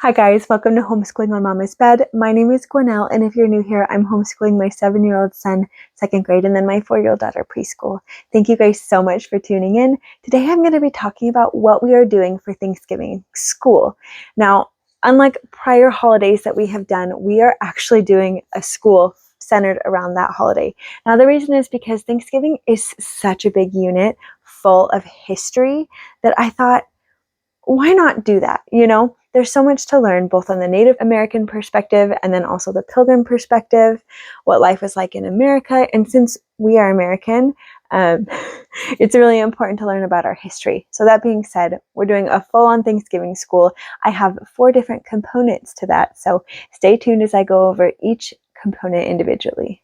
Hi guys, welcome to Homeschooling on Mama's Bed. My name is Gwinnell, and if you're new here, I'm homeschooling my 7-year-old son, second grade, and then my 4-year-old daughter, preschool. Thank you guys so much for tuning in. Today I'm going to be talking about what we are doing for Thanksgiving school. Now, unlike prior holidays that we have done, we are actually doing a school centered around that holiday. Now, the reason is because Thanksgiving is such a big unit full of history that I thought, why not do that? There's so much to learn, both on the Native American perspective and then also the Pilgrim perspective, what life was like in America. And since we are American, it's really important to learn about our history. So that being said, we're doing a full-on Thanksgiving school. I have 4 different components to that. So stay tuned as I go over each component individually.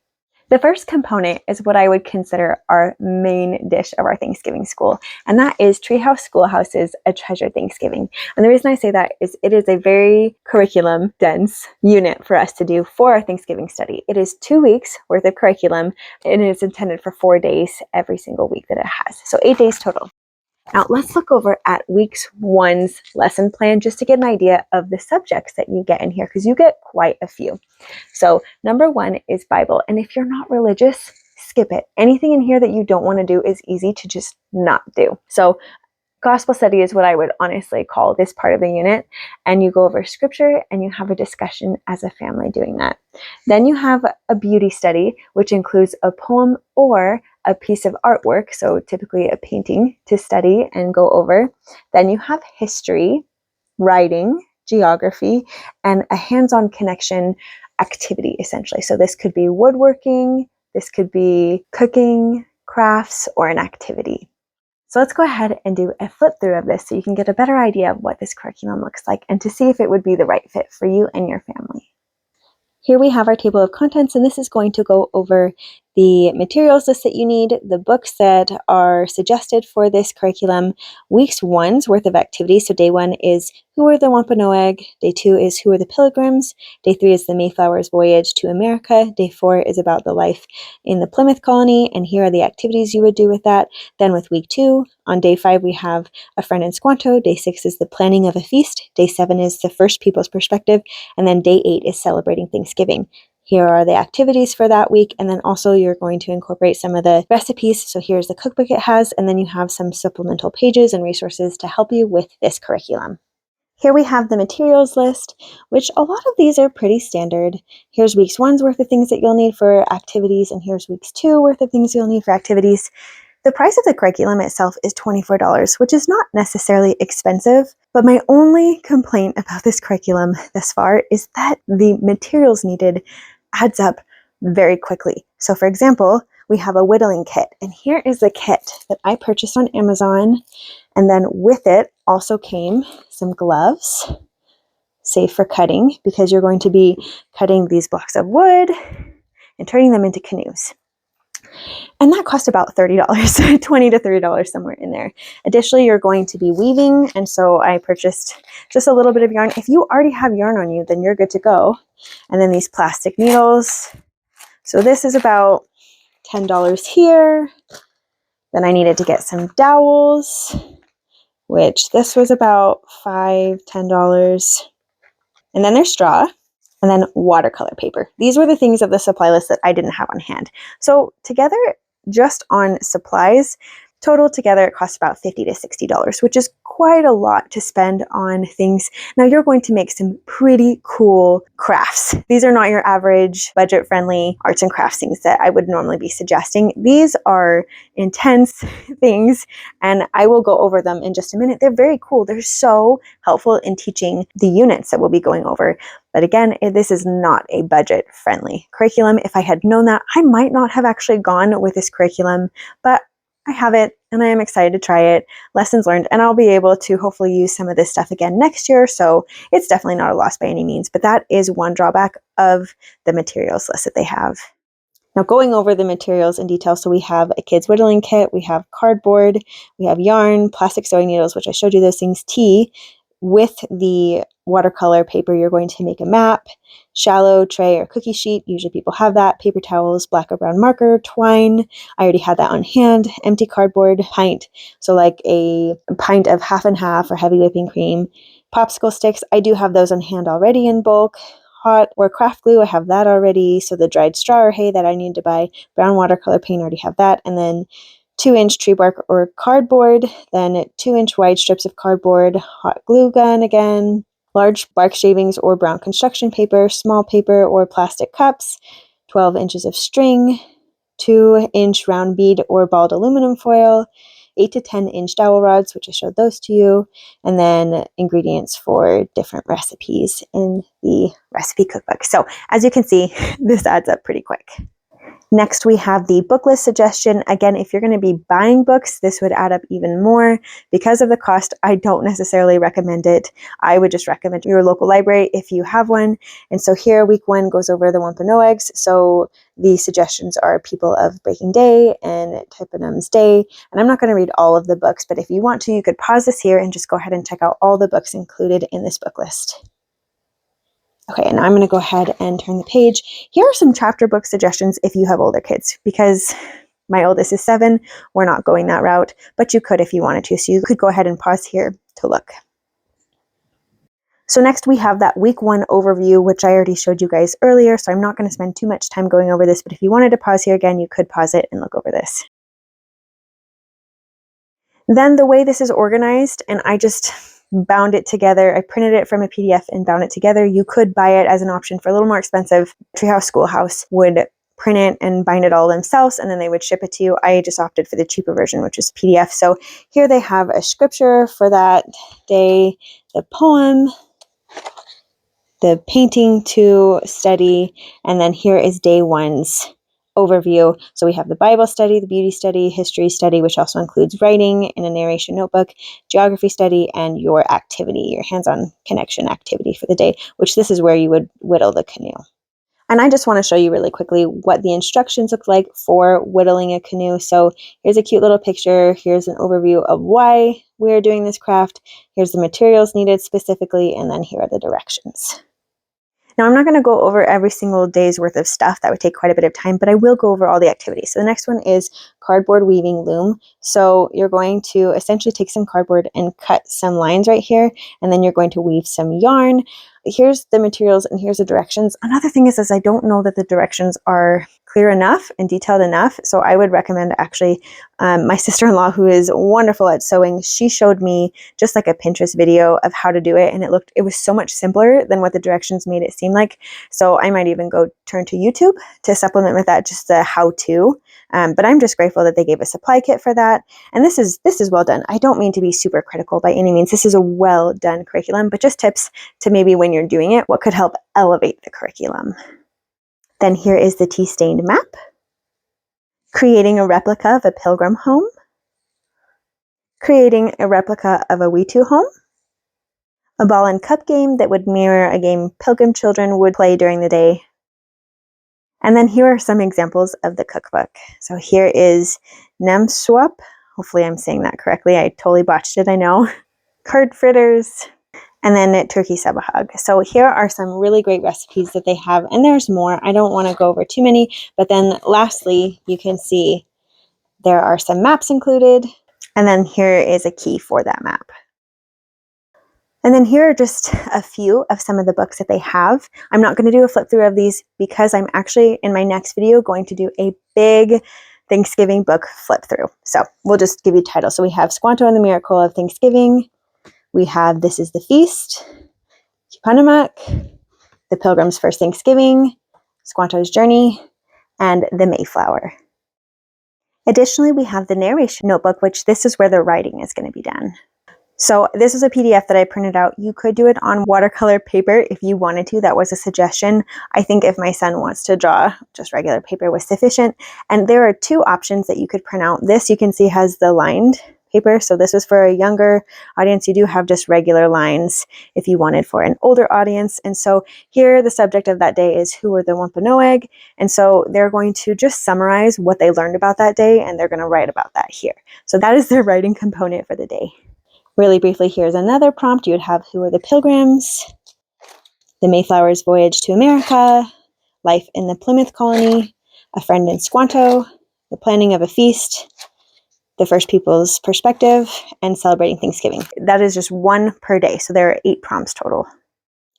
The first component is what I would consider our main dish of our Thanksgiving school, and that is Treehouse Schoolhouse's A Treasured Thanksgiving. And the reason I say that is it is a very curriculum-dense unit for us to do for our Thanksgiving study. It is 2 weeks worth of curriculum, and it is intended for 4 days every single week that it has. So 8 days total. Now let's look over at week 1's lesson plan just to get an idea of the subjects that you get in here, because you get quite a few. So number 1 is Bible. And if you're not religious, skip it. Anything in here that you don't want to do is easy to just not do. So gospel study is what I would honestly call this part of the unit. And you go over scripture and you have a discussion as a family doing that. Then you have a beauty study, which includes a poem or a piece of artwork, so typically a painting, to study and go over. Then you have history, writing, geography, and a hands-on connection activity, essentially. So this could be woodworking, this could be cooking, crafts, or an activity. So let's go ahead and do a flip through of this so you can get a better idea of what this curriculum looks like and to see if it would be the right fit for you and your family. Here we have our table of contents, and this is going to go over the materials list that you need, the books that are suggested for this curriculum, week 1's worth of activities. So day 1 is Who are the Wampanoag? Day 2 is Who are the Pilgrims? Day 3 is the Mayflower's Voyage to America. Day 4 is about the life in the Plymouth colony, and here are the activities you would do with that. Then with week 2, on day 5 we have A Friend in Squanto. Day 6 is the planning of a feast. Day 7 is the First People's Perspective, and then day 8 is celebrating Thanksgiving. Here are the activities for that week, and then also you're going to incorporate some of the recipes. So here's the cookbook it has, and then you have some supplemental pages and resources to help you with this curriculum. Here we have the materials list, which a lot of these are pretty standard. Here's week 1's worth of things that you'll need for activities, and here's week 2 worth of things you'll need for activities. The price of the curriculum itself is $24, which is not necessarily expensive, but my only complaint about this curriculum thus far is that the materials needed adds up very quickly. So for example, we have a whittling kit, and here is the kit that I purchased on Amazon, and then with it also came some gloves, safe for cutting, because you're going to be cutting these blocks of wood and turning them into canoes. And that cost about $30, $20 to $30 somewhere in there. Additionally, you're going to be weaving, and so I purchased just a little bit of yarn. If you already have yarn on you, then you're good to go. And then these plastic needles. So this is about $10 here. Then I needed to get some dowels, which this was about $5, $10. And then there's straw. And then watercolor paper. These were the things of the supply list that I didn't have on hand. So together, just on supplies, total together, it costs about $50 to $60, which is quite a lot to spend on things. Now you're going to make some pretty cool crafts. These are not your average budget-friendly arts and crafts things that I would normally be suggesting. These are intense things, and I will go over them in just a minute. They're very cool. They're so helpful in teaching the units that we'll be going over. But again, this is not a budget-friendly curriculum. If I had known that, I might not have actually gone with this curriculum, but I have it and I am excited to try it. Lessons learned, and I'll be able to hopefully use some of this stuff again next year, so it's definitely not a loss by any means, but that is one drawback of the materials list that they have. Now going over the materials in detail, so we have a kid's whittling kit, we have cardboard, we have yarn, plastic sewing needles, which I showed you those things, tea. With the watercolor paper, you're going to make a map, shallow tray or cookie sheet, usually people have that, paper towels, black or brown marker, twine, I already had that on hand, empty cardboard, pint, so like a pint of half and half or heavy whipping cream, Popsicle sticks, I do have those on hand already in bulk. Hot or craft glue, I have that already. So the dried straw or hay that I need to buy. Brown watercolor paint, I already have that. And then 2-inch tree bark or cardboard, then 2-inch wide strips of cardboard, hot glue gun again, large bark shavings or brown construction paper, small paper or plastic cups, 12 inches of string, 2-inch round bead or balled aluminum foil, 8 to 10-inch dowel rods, which I showed those to you, and then ingredients for different recipes in the recipe cookbook. So as you can see, this adds up pretty quick. Next, we have the book list suggestion. Again, if you're going to be buying books, this would add up even more. Because of the cost, I don't necessarily recommend it. I would just recommend your local library if you have one. And so here, week 1 goes over the Wampanoags. So the suggestions are People of Breaking Day and Tupinam's Day. And I'm not going to read all of the books, but if you want to, you could pause this here and just go ahead and check out all the books included in this book list. Okay, and I'm going to go ahead and turn the page. Here are some chapter book suggestions if you have older kids, because my oldest is 7. We're not going that route, but you could if you wanted to. So you could go ahead and pause here to look. So next we have that week 1 overview, which I already showed you guys earlier, so I'm not going to spend too much time going over this, but if you wanted to pause here again, you could pause it and look over this. Then the way this is organized, and I just bound it together. I printed it from a PDF and bound it together. You could buy it as an option for a little more expensive. Treehouse Schoolhouse would print it and bind it all themselves, and then they would ship it to you. I just opted for the cheaper version, which is PDF. So here they have a scripture for that day, the poem, the painting to study, and then here is day 1's overview. So we have the Bible study, the beauty study, history study, which also includes writing in a narration notebook, geography study, and your activity, your hands-on connection activity for the day, which this is where you would whittle the canoe. And I just want to show you really quickly what the instructions look like for whittling a canoe. So here's a cute little picture. Here's an overview of why we're doing this craft. Here's the materials needed specifically, and then here are the directions. Now, I'm not going to go over every single day's worth of stuff. That would take quite a bit of time, but I will go over all the activities. So the next one is cardboard weaving loom. So you're going to essentially take some cardboard and cut some lines right here, and then you're going to weave some yarn. Here's the materials and here's the directions. Another thing is I don't know that the directions are clear enough and detailed enough. So I would recommend actually my sister-in-law, who is wonderful at sewing, she showed me just like a Pinterest video of how to do it. And it was so much simpler than what the directions made it seem like. So I might even go turn to YouTube to supplement with that, just the how-to. But I'm just grateful that they gave a supply kit for that. And this is well done. I don't mean to be super critical by any means. This is a well done curriculum, but just tips to maybe when you're doing it, what could help elevate the curriculum. Then here is the tea-stained map. Creating a replica of a pilgrim home. Creating a replica of a Witu home. A ball and cup game that would mirror a game pilgrim children would play during the day. And then here are some examples of the cookbook. So here is Nemswap. Hopefully I'm saying that correctly. I totally botched it, I know. Card fritters. And then turkey sabahag. So here are some really great recipes that they have, and there's more. I don't want to go over too many, but then lastly, you can see there are some maps included, and then here is a key for that map. And then here are just a few of some of the books that they have. I'm not going to do a flip through of these because I'm actually in my next video going to do a big Thanksgiving book flip through. So we'll just give you titles. So we have Squanto and the Miracle of Thanksgiving. We have This is the Feast, Kipanamak, The Pilgrim's First Thanksgiving, Squanto's Journey, and The Mayflower. Additionally, we have the narration notebook, which this is where the writing is going to be done. So this is a PDF that I printed out. You could do it on watercolor paper if you wanted to. That was a suggestion. I think if my son wants to draw, just regular paper was sufficient. And there are 2 options that you could print out. This you can see has the lined paper. So this was for a younger audience. You do have just regular lines if you wanted for an older audience. And so here the subject of that day is who were the Wampanoag. And so they're going to just summarize what they learned about that day, and they're going to write about that here. So that is their writing component for the day. Really briefly, here's another prompt. You would have who are the Pilgrims, the Mayflower's voyage to America, life in the Plymouth colony, a friend in Squanto, the planning of a feast, the first people's perspective, and celebrating Thanksgiving. That is just one per day, so there are 8 prompts total.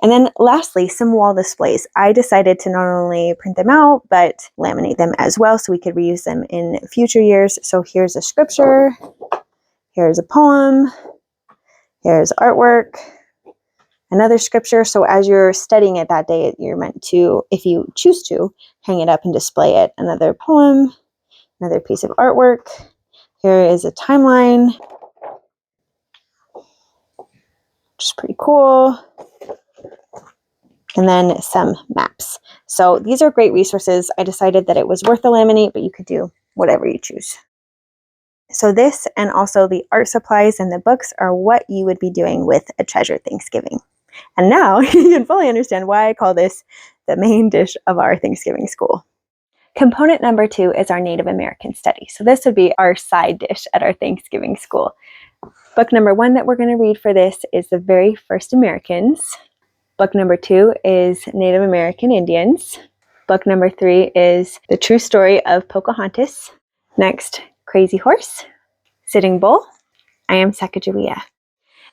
And then lastly, some wall displays. I decided to not only print them out, but laminate them as well so we could reuse them in future years. So here's a scripture, here's a poem, here's artwork, another scripture. So as you're studying it that day, you're meant to, if you choose to, hang it up and display it. Another poem, another piece of artwork. Here is a timeline, which is pretty cool. And then some maps. So these are great resources. I decided that it was worth the laminate, but you could do whatever you choose. So this and also the art supplies and the books are what you would be doing with a treasured Thanksgiving. And now you can fully understand why I call this the main dish of our Thanksgiving school. Component number 2 is our Native American study. So this would be our side dish at our Thanksgiving school. Book number 1 that we're going to read for this is The Very First Americans. Book number 2 is Native American Indians. Book number 3 is The True Story of Pocahontas. Next, Crazy Horse, Sitting Bull, I Am Sacagawea.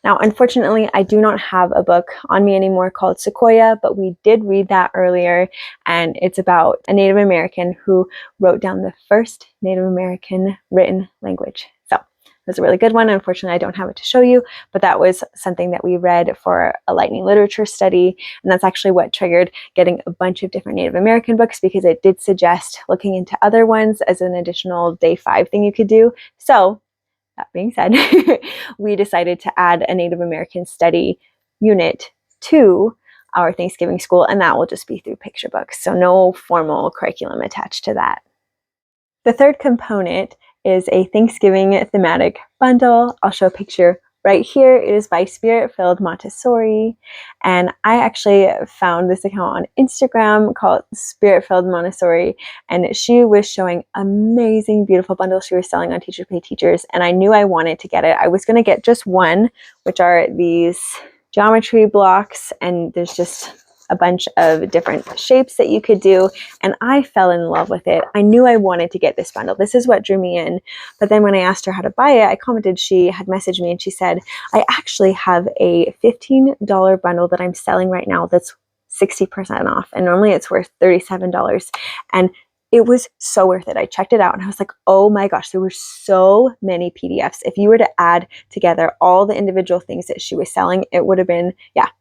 Now, unfortunately, I do not have a book on me anymore called Sequoia, but we did read that earlier, and it's about a Native American who wrote down the first Native American written language. So it was a really good one. Unfortunately, I don't have it to show you, but that was something that we read for a lightning literature study, and that's actually what triggered getting a bunch of different Native American books, because it did suggest looking into other ones as an additional day 5 thing you could do. So that being said, we decided to add a Native American study unit to our Thanksgiving school, and that will just be through picture books. So no formal curriculum attached to that. The third component is a Thanksgiving thematic bundle. I'll show a picture right here. It is by Spirit Filled Montessori, and I actually found this account on Instagram called Spirit Filled Montessori, and she was showing amazing, beautiful bundles she was selling on Teacher Pay Teachers, and I knew I wanted to get it. I was going to get just one, which are these geometry blocks, and there's just a bunch of different shapes that you could do, and I fell in love with it. I knew I wanted to get this bundle. This is what drew me in. But then when I asked her how to buy it, I commented, she had messaged me and she said, I actually have a $15 bundle that I'm selling right now that's 60% off, and normally it's worth $37. And it was so worth it. I checked it out and I was like, oh my gosh, there were so many PDFs. If you were to add together all the individual things that she was selling, it would have been,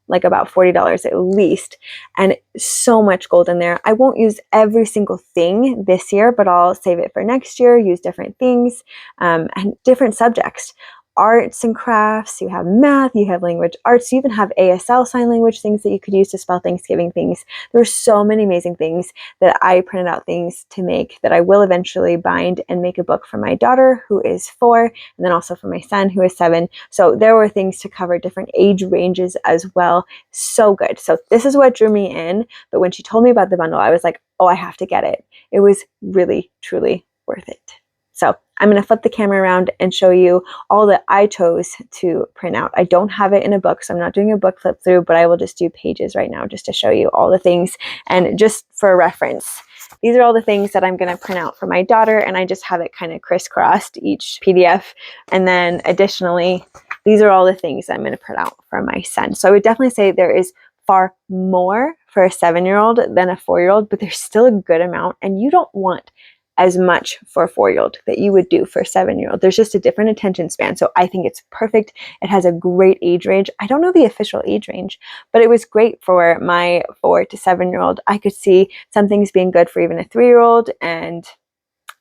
like about $40 at least. And so much gold in there. I won't use every single thing this year, but I'll save it for next year, use different things and different subjects. Arts and crafts, you have math, you have language arts, you even have ASL sign language things that you could use to spell Thanksgiving things. There were so many amazing things that I printed out things to make that I will eventually bind and make a book for my daughter, who is 4, and then also for my son, who is 7. So there were things to cover different age ranges as well. So good. So this is what drew me in. But when she told me about the bundle, I was like, oh, I have to get it. It was really, truly worth it. So I'm going to flip the camera around and show you all that I chose to print out. I don't have it in a book, so I'm not doing a book flip through, but I will just do pages right now just to show you all the things. And just for reference, these are all the things that I'm going to print out for my daughter, and I just have it kind of crisscrossed each PDF. And then additionally, these are all the things I'm going to print out for my son. So I would definitely say there is far more for a 7-year-old than a 4-year-old, but there's still a good amount, and you don't want as much for a 4-year-old that you would do for a 7-year-old. There's just a different attention span. So I think it's perfect. It has a great age range. I don't know the official age range, but it was great for my 4 to 7-year-old. I could see some things being good for even a 3-year-old and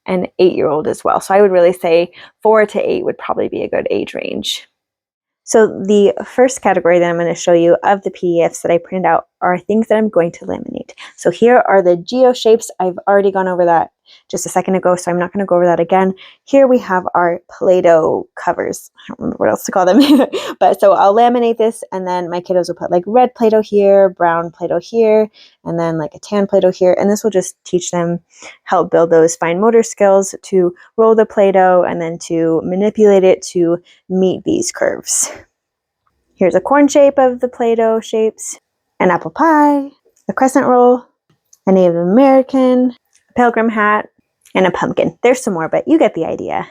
an 8-year-old as well. So I would really say 4 to 8 would probably be a good age range. So the first category that I'm going to show you of the PDFs that I printed out are things that I'm going to laminate. So here are the geo shapes. I've already gone over that just a second ago, so I'm not going to go over that again. Here we have our Play-Doh covers. I don't remember what else to call them. But so I'll laminate this, and then my kiddos will put like red Play-Doh here, brown Play-Doh here, and then like a tan Play-Doh here. And this will just teach them, help build those fine motor skills to roll the Play-Doh and then to manipulate it to meet these curves. Here's a corn shape of the Play-Doh shapes, an apple pie, a crescent roll, a Native American, a pilgrim hat, and a pumpkin. There's some more, but you get the idea.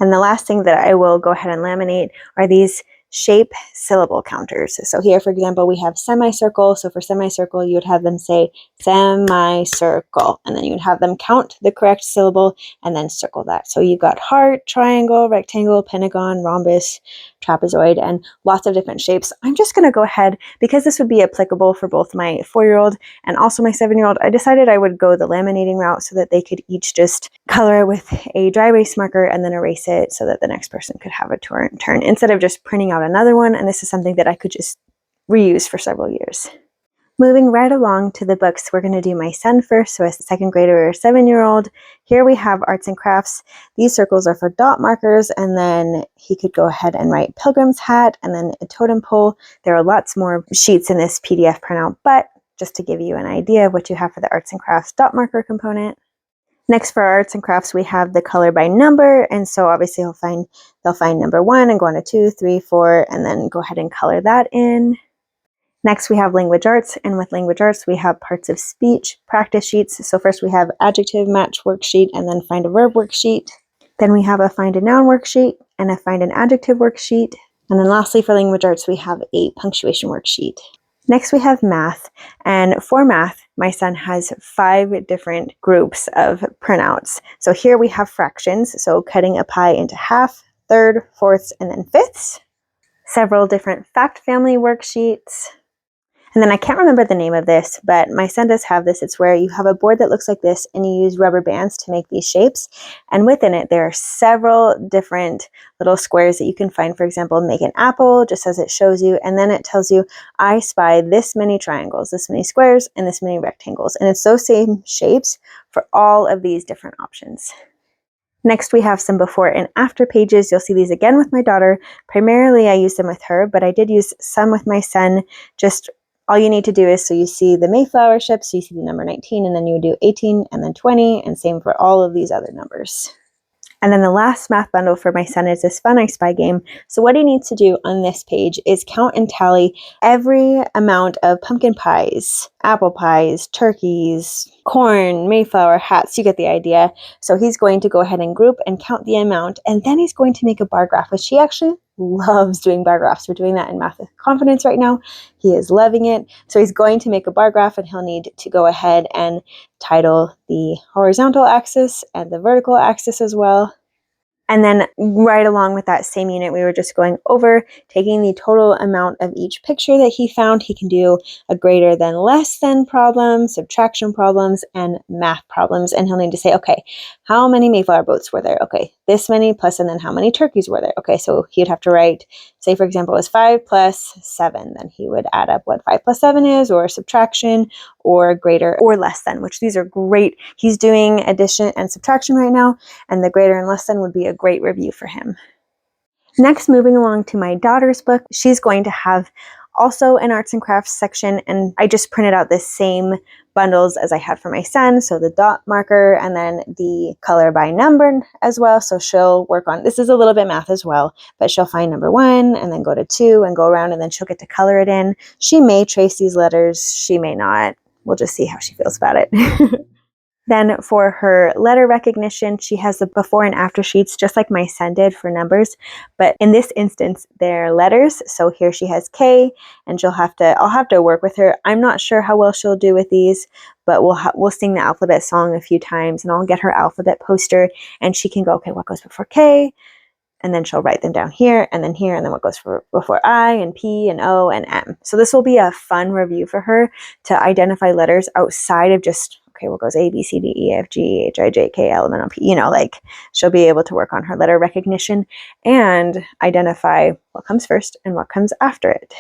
And the last thing that I will go ahead and laminate are these shape syllable counters. So here, for example, we have semicircle. So for semicircle, you would have them say semicircle, and then you would have them count the correct syllable and then circle that. So you've got heart, triangle, rectangle, pentagon, rhombus, trapezoid, and lots of different shapes. I'm just going to go ahead, because this would be applicable for both my 4-year-old and also my 7-year-old, I decided I would go the laminating route so that they could each just color it with a dry erase marker and then erase it so that the next person could have a turn instead of just printing out another one. And this is something that I could just reuse for several years. Moving right along to the books, we're going to do my son first, so a 2nd grader or 7-year-old. Here we have arts and crafts. These circles are for dot markers, and then he could go ahead and write pilgrim's hat and then a totem pole. There are lots more sheets in this PDF printout, but just to give you an idea of what you have for the arts and crafts dot marker component. Next, for arts and crafts, we have the color by number, and so obviously they'll find number 1 and go on to 2, 3, 4, and then go ahead and color that in. Next, we have language arts, and with language arts, we have parts of speech practice sheets. So first we have adjective match worksheet, and then find a verb worksheet. Then we have a find a noun worksheet and a find an adjective worksheet. And then lastly, for language arts, we have a punctuation worksheet. Next, we have math, and for math, my son has 5 different groups of printouts. So here we have fractions, so cutting a pie into half, third, fourths, and then fifths. Several different fact family worksheets. And then I can't remember the name of this, but my son does have this. It's where you have a board that looks like this and you use rubber bands to make these shapes. And within it, there are several different little squares that you can find. For example, make an apple, just as it shows you. And then it tells you, I spy this many triangles, this many squares, and this many rectangles. And it's those same shapes for all of these different options. Next, we have some before and after pages. You'll see these again with my daughter. Primarily, I use them with her, but I did use some with my son. Just all you need to do is, so you see the Mayflower ship, so you see the number 19, and then you would do 18 and then 20, and same for all of these other numbers. And then the last math bundle for my son is this Fun I Spy game. So what he needs to do on this page is count and tally every amount of pumpkin pies, apple pies, turkeys, corn, Mayflower hats. You get the idea. So he's going to go ahead and group and count the amount, and then he's going to make a bar graph, which he actually loves doing bar graphs. We're doing that in Math with Confidence right now. He is loving it. So he's going to make a bar graph, and he'll need to go ahead and title the horizontal axis and the vertical axis as well. And then right along with that same unit, we were just going over, taking the total amount of each picture that he found. He can do a greater than, less than problem, subtraction problems, and math problems. And he'll need to say, okay, how many Mayflower boats were there? Okay, this many plus, and then how many turkeys were there? Okay, so he'd have to write, say for example, it was 5 plus 7. Then he would add up what 5 plus 7 is, or subtraction, or greater or less than, which these are great. He's doing addition and subtraction right now, and the greater and less than would be a great review for him. Next, moving along to my daughter's book, she's going to have also an arts and crafts section, and I just printed out the same bundles as I had for my son, so the dot marker and then the color by number as well. So she'll work on, this is a little bit math as well, but she'll find number 1 and then go to 2 and go around, and then she'll get to color it in. She may trace these letters, she may not. We'll just see how she feels about it. Then for her letter recognition, she has the before and after sheets, just like my son did for numbers. But in this instance, they're letters. So here she has K, and I'll have to work with her. I'm not sure how well she'll do with these, but we'll sing the alphabet song a few times, and I'll get her alphabet poster, and she can go, okay, what goes before K? And then she'll write them down here, and then what goes before I, and P, and O, and M. So this will be a fun review for her to identify letters outside of just, okay, what goes A, B, C, D, E, F, G, H, I, J, K, L, M, N, O, P. Like she'll be able to work on her letter recognition and identify what comes first and what comes after it.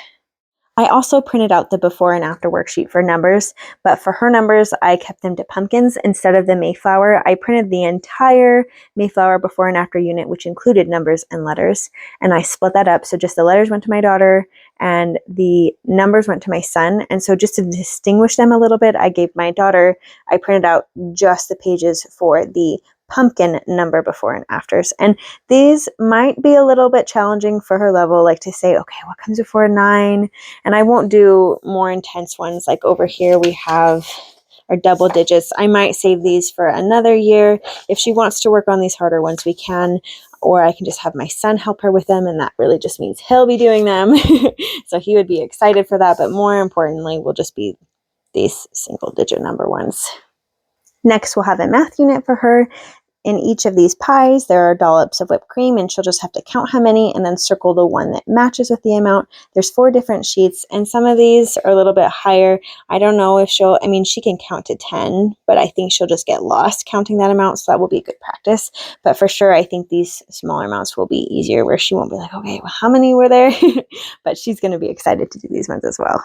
I also printed out the before and after worksheet for numbers, but for her numbers, I kept them to pumpkins instead of the Mayflower. I printed the entire Mayflower before and after unit, which included numbers and letters, and I split that up. So just the letters went to my daughter and the numbers went to my son. And so just to distinguish them a little bit, I printed out just the pages for the pumpkin number before and afters. And these might be a little bit challenging for her level, like to say, okay, what comes before 9? And I won't do more intense ones. Like over here we have are double digits. I might save these for another year. If she wants to work on these harder ones, we can, or I can just have my son help her with them, and that really just means he'll be doing them. So he would be excited for that, but more importantly, will just be these single digit number ones. Next, we'll have a math unit for her. In each of these pies, there are dollops of whipped cream, and she'll just have to count how many and then circle the one that matches with the amount. There's 4 different sheets, and some of these are a little bit higher. I don't know if she can count to 10, but I think she'll just get lost counting that amount, so that will be good practice. But for sure, I think these smaller amounts will be easier, where she won't be like, okay, well, how many were there? But she's going to be excited to do these ones as well.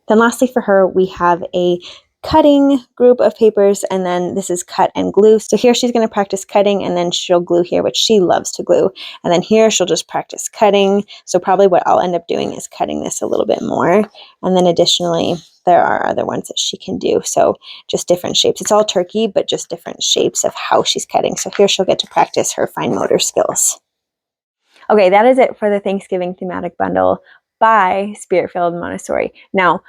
Then lastly for her, we have a cutting group of papers, and then this is cut and glue. So here she's going to practice cutting, and then she'll glue here, which she loves to glue. And then here she'll just practice cutting. So probably what I'll end up doing is cutting this a little bit more. And then additionally, there are other ones that she can do. So just different shapes. It's all turkey, but just different shapes of how she's cutting. So here she'll get to practice her fine motor skills. Okay, that is it for the Thanksgiving thematic bundle by Spirit-Filled Montessori. Now,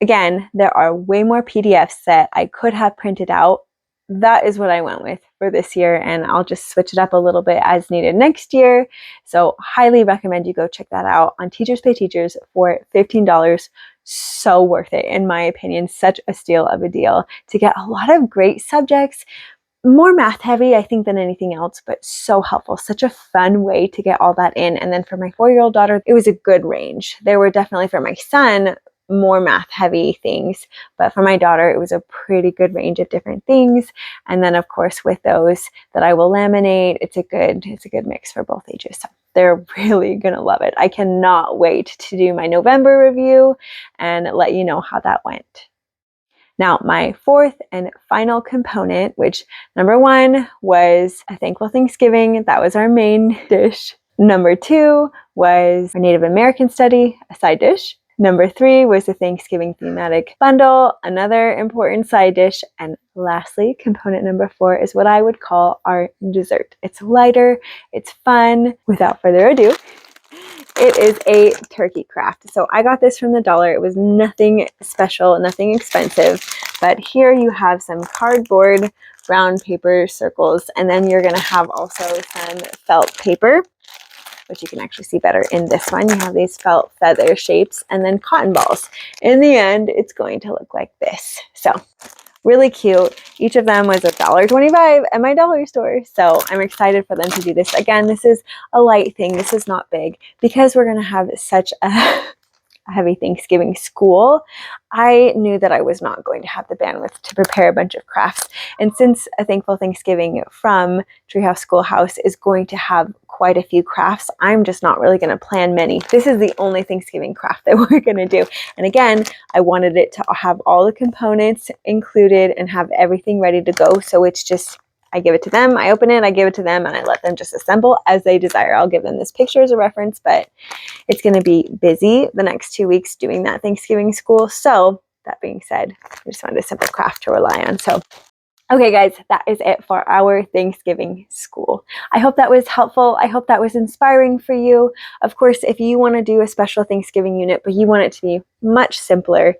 again, there are way more PDFs that I could have printed out. That is what I went with for this year, and I'll just switch it up a little bit as needed next year. So highly recommend you go check that out on Teachers Pay Teachers for $15. So worth it, in my opinion. Such a steal of a deal to get a lot of great subjects. More math heavy, I think, than anything else, but so helpful. Such a fun way to get all that in. And then for my 4-year-old daughter, it was a good range. There were definitely, for my son, more math heavy things, but for my daughter, it was a pretty good range of different things. And then of course, with those that I will laminate, it's a good mix for both ages. So they're really gonna love it. I cannot wait to do my November review and let you know how that went. Now, my 4th and final component, which number 1 was a Thankful Thanksgiving. That was our main dish. Number 2 was our Native American study, a side dish. Number 3 was the Thanksgiving thematic bundle, another important side dish. And lastly, component number 4 is what I would call our dessert. It's lighter, it's fun. Without further ado, it is a turkey craft. So I got this from the dollar. It was nothing special, nothing expensive. But here you have some cardboard, brown paper circles, and then you're going to have also some felt paper, which you can actually see better in this one. You have these felt feather shapes, and then cotton balls. In the end, it's going to look like this. So really cute. Each of them was $1.25 at my dollar store. So I'm excited for them to do this. Again, this is a light thing. This is not big. Because we're going to have such a heavy Thanksgiving school, I knew that I was not going to have the bandwidth to prepare a bunch of crafts. And since A Thankful Thanksgiving from Treehouse Schoolhouse is going to have quite a few crafts, I'm just not really going to plan many. This is the only Thanksgiving craft that we're going to do. And again, I wanted it to have all the components included and have everything ready to go. So it's just, I give it to them, I open it, I give it to them, and I let them just assemble as they desire. I'll give them this picture as a reference, but it's going to be busy the next 2 weeks doing that Thanksgiving school. So that being said, I just wanted a simple craft to rely on. So okay, guys, that is it for our Thanksgiving school. I hope that was helpful. I hope that was inspiring for you. Of course, if you want to do a special Thanksgiving unit, but you want it to be much simpler,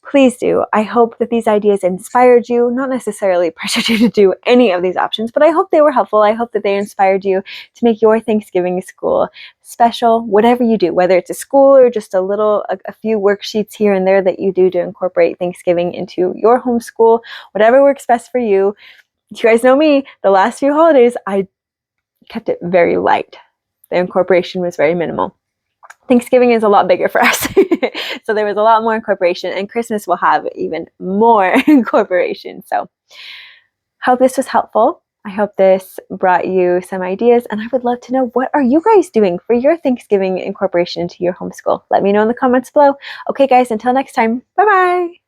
please do. I hope that these ideas inspired you, not necessarily pressured you to do any of these options, but I hope they were helpful. I hope that they inspired you to make your Thanksgiving school special, whatever you do, whether it's a school or just a few worksheets here and there that you do to incorporate Thanksgiving into your homeschool, whatever works best for you. You guys know me, the last few holidays, I kept it very light. The incorporation was very minimal. Thanksgiving is a lot bigger for us. So there was a lot more incorporation, and Christmas will have even more incorporation. So hope this was helpful. I hope this brought you some ideas, and I would love to know, what are you guys doing for your Thanksgiving incorporation into your homeschool? Let me know in the comments below. Okay guys, until next time, bye-bye.